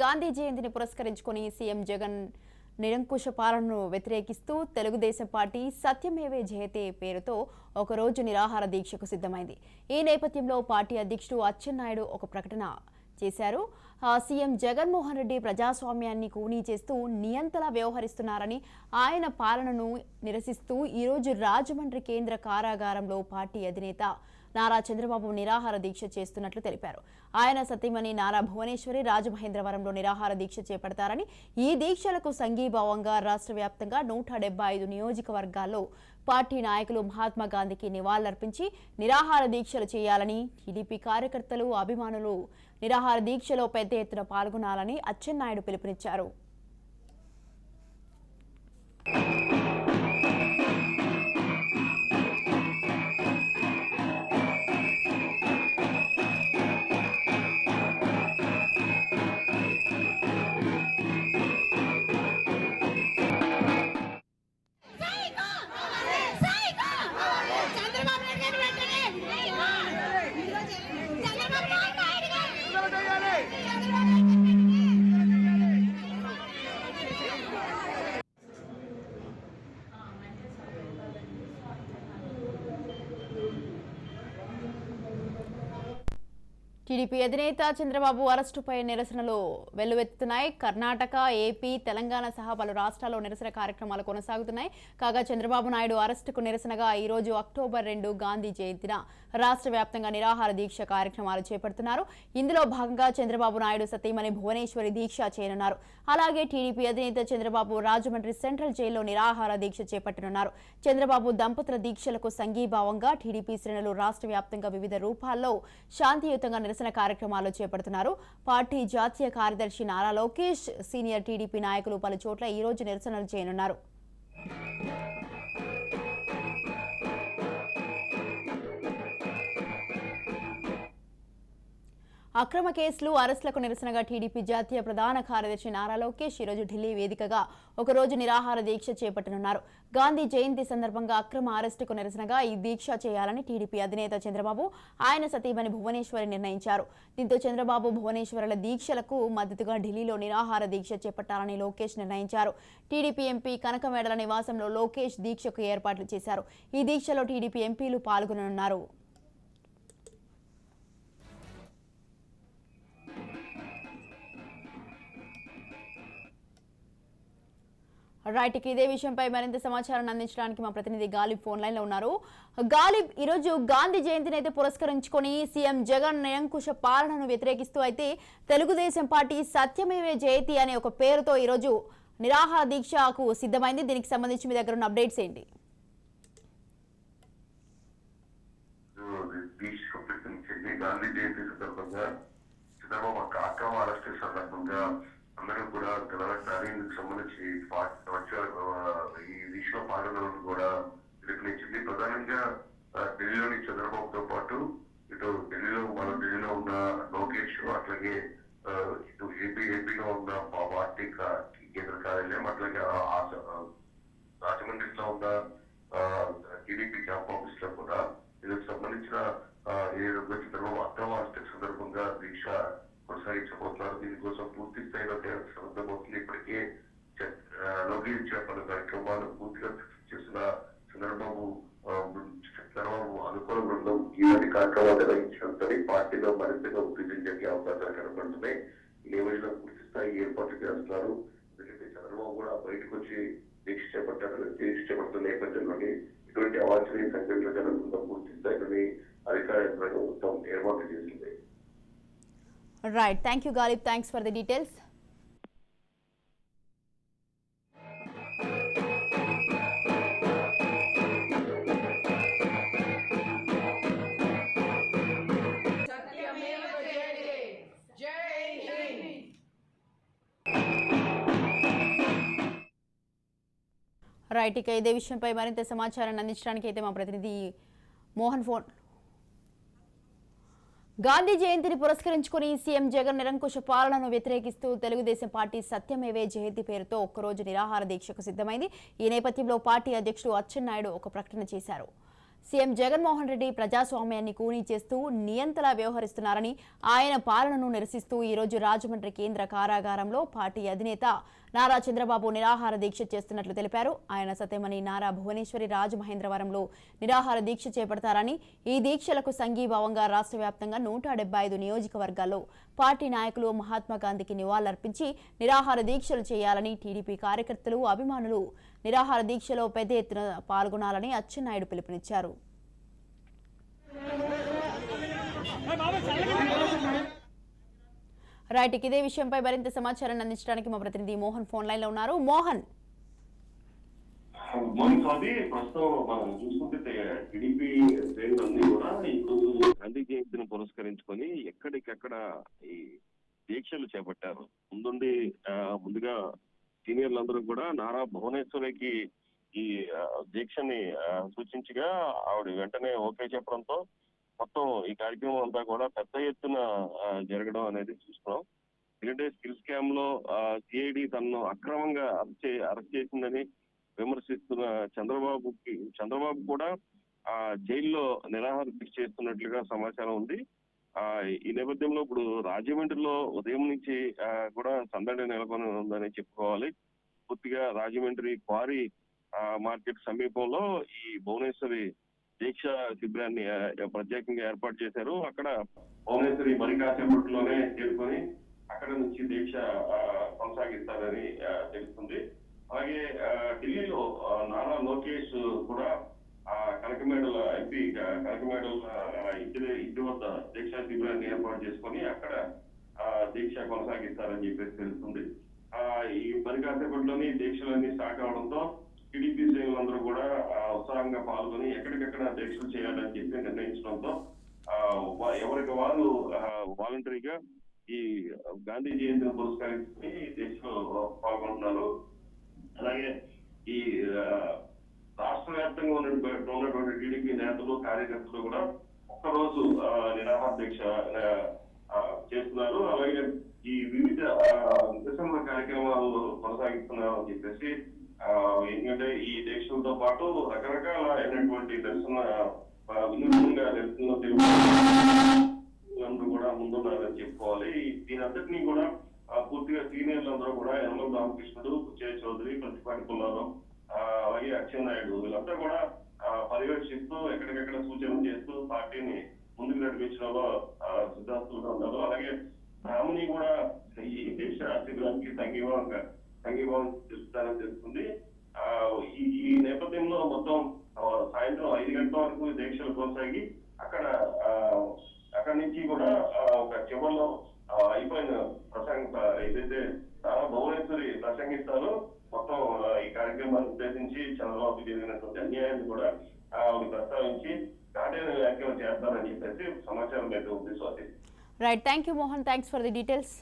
గాంధీ జయంతిని పురస్కరించుకొని సీఎం జగన్ నిరంకుశ పాలనను వ్యతిరేకిస్తూ తెలుగుదేశం పార్టీ సత్యమేవే జయతే పేరుతో ఒకరోజు నిరాహార దీక్షకు సిద్ధమైంది. ఈ నేపథ్యంలో పార్టీ అధ్యక్షుడు అచ్చెన్నాయుడు ఒక ప్రకటన చేశారు. సీఎం జగన్మోహన్ రెడ్డి ప్రజాస్వామ్యాన్ని కూనీ చేస్తూ నియంతలా వ్యవహరిస్తున్నారని, ఆయన పాలనను నిరసిస్తూ ఈరోజు రాజమండ్రి కేంద్ర కారాగారంలో పార్టీ అధినేత నారా చంద్రబాబు నిరాహార దీక్ష చేస్తున్నట్లు తెలిపారు. ఆయన సతీమణి నారా భువనేశ్వరి రాజమహేంద్రవరంలో నిరాహార దీక్ష చేపడతారని, ఈ దీక్షలకు సంఘీభావంగా రాష్ట్ర వ్యాప్తంగా 175 నియోజకవర్గాల్లో పార్టీ నాయకులు మహాత్మా గాంధీకి నివాళులర్పించి నిరాహార దీక్షలు చేయాలని, టీడీపీ కార్యకర్తలు అభిమానులు నిరాహార దీక్షలో పెద్ద ఎత్తున పాల్గొనాలని అచ్చెన్నాయుడు పిలుపునిచ్చారు. టీడీపీ అధినేత చంద్రబాబు అరెస్టుపై నిరసనలు వెల్లువెత్తుతున్నాయి. కర్ణాటక, ఏపీ, తెలంగాణ సహా పలు రాష్ట్రాల్లో నిరసన కార్యక్రమాలు కొనసాగుతున్నాయి. కాగా చంద్రబాబు నాయుడు అరెస్టుకు నిరసనగా ఈరోజు అక్టోబర్ 2 గాంధీ జయంతిన రాష్ట్ర వ్యాప్తంగా నిరాహార దీక్ష కార్యక్రమాలు చేపడుతున్నారు. ఇందులో భాగంగా చంద్రబాబు నాయుడు సతీమణి భువనేశ్వరి దీక్ష చేయనున్నారు. అలాగే టీడీపీ అధినేత చంద్రబాబు రాజమండ్రి సెంట్రల్ జైల్లో నిరాహార దీక్ష చేపట్టనున్నారు. చంద్రబాబు దంపతుల దీక్షలకు సంఘీభావంగా టీడీపీ శ్రేణులు రాష్ట్ర వ్యాప్తంగా వివిధ రూపాల్లో శాంతియుతంగా నిరసన కార్యక్రమాలు చేపడుతున్నారు. పార్టీ జాతీయ కార్యదర్శి నారా లోకేష్, సీనియర్ టీడీపీ నాయకులు పలు చోట్ల ఈ రోజు నిరసనలు చేయనున్నారు. అక్రమ కేసులు, అరెస్టులకు నిరసనగా టీడీపీ జాతీయ ప్రధాన కార్యదర్శి నారా లోకేష్ ఈరోజు ఢిల్లీ వేదికగా ఒకరోజు నిరాహార దీక్ష చేపట్టనున్నారు. గాంధీ జయంతి సందర్భంగా అక్రమ అరెస్టుకు నిరసనగా ఈ దీక్ష చేయాలని టీడీపీ అధినేత చంద్రబాబు, ఆయన సతీమణి భువనేశ్వరి నిర్ణయించారు. దీంతో చంద్రబాబు, భువనేశ్వరుల దీక్షలకు మద్దతుగా ఢిల్లీలో నిరాహార దీక్ష చేపట్టాలని లోకేష్ నిర్ణయించారు. టీడీపీ ఎంపీ కనకమేడల నివాసంలో లోకేష్ దీక్షకు ఏర్పాట్లు చేశారు. ఈ దీక్షలో టీడీపీ ఎంపీలు పాల్గొననున్నారు. రైట్, ఇదే విషయంపై మరింత సమాచారాన్ని అందించడానికి మా ప్రతినిధి గాలిబ్ ఫోన్ లైన్ లో ఉన్నారు. గాలిబ్, ఈరోజు గాంధీ జయంతిని అయితే పురస్కరించుకొని సీఎం జగన్ నిరంకుశ పాలనను వ్యతిరేకిస్తూ అయితే తెలుగుదేశం పార్టీ సత్యమేవే జయతి అనే ఒక పేరుతో ఈరోజు నిరాహార దీక్షకు సిద్ధమైంది. దీనికి సంబంధించి మీ దగ్గర ఉన్న అప్డేట్స్ ఏంటి? గాంధీ జయంతి సందర్భంగా చంద్రబాబు అక్రమ అరెస్ట్ సందర్భంగా అందరూ కూడా తెలంగాణ సంబంధించి ఈ దీక్షలో పాల్గొనాలని కూడా పిలుపునిచ్చింది. ప్రధానంగా ఢిల్లీలోని చంద్రబాబుతో పాటు ఇటు ఢిల్లీలో ఉన్న లోకేష్, అట్లాగే ఇటు ఏపీలో ఉన్న పార్టీ కేంద్ర కార్యాలయం, అట్లాగే రాజమండ్రిలో ఉన్న టీడీపీ క్యాంప్ ఆఫీస్ లో కూడా దీనికి సంబంధించిన చంద్రబాబు అక్రమ అరెస్ట్ సందర్భంగా దీక్ష కొనసాగించబోతున్నారు. దీనికోసం పూర్తి స్థాయిలో సిద్ధమవుతుంది. ఇప్పటికే లోకేష్ పలు కార్యక్రమాలు పూర్తిగా చేసిన చంద్రబాబు అనుకూల బృందం ఇలాంటి కార్యక్రమాలు నిర్వహించడంతో పార్టీలో మరింతగా వృద్ధి జరిగే అవకాశాలు కనబడుతున్నాయి. ఈ నేపథ్యంలో పూర్తి స్థాయి ఏర్పాట్లు చేస్తున్నారు. ఎందుకంటే చంద్రబాబు కూడా బయటకు వచ్చి దీక్ష చేపడుతున్న నేపథ్యంలోని ఇటువంటి అవాంఛనీయ సంఘటనలు జరగకుండా పూర్తి స్థాయిలోని అధికార ప్రభుత్వం ఏర్పాట్లు చేసింది. Right. Thank you, Galib. Thanks for the details. Right, ఇక ఇదే విషయంపై మరింత సమాచారాన్ని అందించడానికి అయితే మా ప్రతినిధి మోహన్ ఫోన్. గాంధీ జయంతిని పురస్కరించుకుని సీఎం జగన్ నిరంకుశ పాలనను వ్యతిరేకిస్తూ తెలుగుదేశం పార్టీ సత్యమేవే జయతి పేరుతో ఒక్కరోజు నిరాహార దీక్షకు సిద్ధమైంది. ఈ నేపథ్యంలో పార్టీ అధ్యక్షుడు అచ్చెన్నాయుడు ఒక ప్రకటన చేశారు. సీఎం జగన్మోహన్ రెడ్డి ప్రజాస్వామ్యాన్ని కూనీ చేస్తూ నియంతలా వ్యవహరిస్తున్నారని, ఆయన పాలనను నిరసిస్తూ ఈరోజు రాజమండ్రి కేంద్ర కారాగారంలో పార్టీ అధినేత నారా చంద్రబాబు నిరాహార దీక్ష చేస్తున్నట్లు తెలిపారు. ఆయన సతీమణి నారా భువనేశ్వరి రాజమహేంద్రవరంలో నిరాహార దీక్ష చేపడతారని, ఈ దీక్షలకు సంఘీభావంగా రాష్ట్ర వ్యాప్తంగా 175 నియోజకవర్గాల్లో పార్టీ నాయకులు మహాత్మా గాంధీకి నివాళులర్పించి నిరాహార దీక్షలు చేయాలని, టీడీపీ కార్యకర్తలు, అభిమానులు నిరాహార దీక్షలో పెద్ద ఎత్తున పాల్గొనాలని అచ్చెన్నాయుడు పిలుపునిచ్చారు. రైట్, ఇదే విషయంపై మరింత సమాచారాన్ని అందించడానికి మా ప్రతినిధి మోహన్ ఫోన్ లైన్ లో ఉన్నారు. మోహన్, స్వామి, ప్రస్తుతం మనం చూసుకుంటే టీడీపీ శ్రేణులన్నీ కూడా ఈరోజు గాంధీ జయంతిని పురస్కరించుకొని ఎక్కడికెక్కడ ఈ దీక్షలు చేపట్టారు. ముందుగా సీనియర్లందరూ కూడా నారా భువనేశ్వరికి ఈ దీక్షని సూచించగా ఆవిడ వెంటనే ఓకే చెప్పడంతో మొత్తం ఈ కార్యక్రమం అంతా కూడా పెద్ద ఎత్తున జరగడం అనేది చూస్తున్నాం. ఎందుకంటే స్కిల్ స్కామ్ లో సిఐడి తనను అక్రమంగా అరెస్ట్ చేసిందని విమర్శిస్తున్న చంద్రబాబు కూడా జైల్లో నిరాహార దీక్ష చేస్తున్నట్లుగా సమాచారం ఉంది. ఈ నేపథ్యంలో ఇప్పుడు రాజమండ్రిలో ఉదయం నుంచి కూడా సందడి నెలకొని ఉందని చెప్పుకోవాలి. పూర్తిగా రాజమండ్రి క్వారీ మార్కెట్ సమీపంలో ఈ భువనేశ్వరి దీక్ష శిబిరాన్ని ప్రత్యేకంగా ఏర్పాటు చేశారు. అక్కడ భువనేశ్వరి మరి కాసేపట్లోనే చేరుకొని అక్కడ నుంచి దీక్ష కొనసాగిస్తారని తెలుస్తుంది. అలాగే ఢిల్లీలో నారా లోకేష్ కూడా కనకమేడల ఎంపీ కనకమేడల ఇంటి వద్ద దీక్షా శిబిరాన్ని ఏర్పాటు చేసుకొని అక్కడ దీక్ష కొనసాగిస్తారని చెప్పేసి తెలుస్తుంది. ఈ మరి కాసేపట్లోనే దీక్షలన్నీ స్టార్ట్ అవడంతో టీడీపీ శ్రేణులందరూ కూడా ఉత్సాహంగా పాల్గొని ఎక్కడికెక్కడ దీక్షలు చేయాలని చెప్పి నిర్ణయించడంతో ఎవరికి వాళ్ళు వాలంటరీగా ఈ గాంధీ జయంతిని పురస్కరించుకుని దీక్షలో పాల్గొంటున్నారు. అలాగే ఈ రాష్ట్ర వ్యాప్తంగా ఉన్నటువంటి టీడీపీ నేతలు, కార్యకర్తలు కూడా ఒక్కరోజు నిరాహార దీక్ష చేస్తున్నారు. అలాగే ఈ వివిధ నిరసన కార్యక్రమాలు కొనసాగిస్తున్నారు అని చెప్పేసి, ఎందుకంటే ఈ దీక్షలతో పాటు రకరకాలైనటువంటి నిరసన వినూత్నంగా నిరసనలో తెలుగు కూడా ముందున్నారని చెప్పుకోవాలి. దీని అంతటినీ కూడా పూర్తిగా సీనియర్లందరూ కూడా యనమల రామకృష్ణుడు, కుచ్చయ్య చౌదరి, ప్రతిపాటి పుల్లారావు, అలాగే అచ్చెన్నాయుడు వీళ్ళంతా కూడా పర్యవేక్షిస్తూ ఎక్కడికెక్కడ సూచనలు చేస్తూ పార్టీని ముందుకు నడిపించడంలో సిద్ధాంతులుగా ఉన్నారు. అలాగే రాముని కూడా ఈ దేశ శిబిరానికి సంఘీభావం తెలుపుతారని తెలుస్తుంది. ఈ నేపథ్యంలో మొత్తం సాయంత్రం 5 గంటల వరకు దీక్షలు కొనసాగి అక్కడి నుంచి కూడా ఒక చివరిలో అయిపోయిన ఏదైతే నారా భువనేశ్వరి ప్రసంగిస్తారో మొత్తం ఈ కార్యక్రమాన్ని ఉద్దేశించి చంద్రబాబు జరిగినటువంటి అన్యాయాన్ని కూడా ఆవిడ ప్రస్తావించి ఘాటైన వ్యాఖ్యలు చేస్తారని చెప్పేసి సమాచారం అయితే ఉంది. Swathi. Right, thank you Mohan, thanks for the details.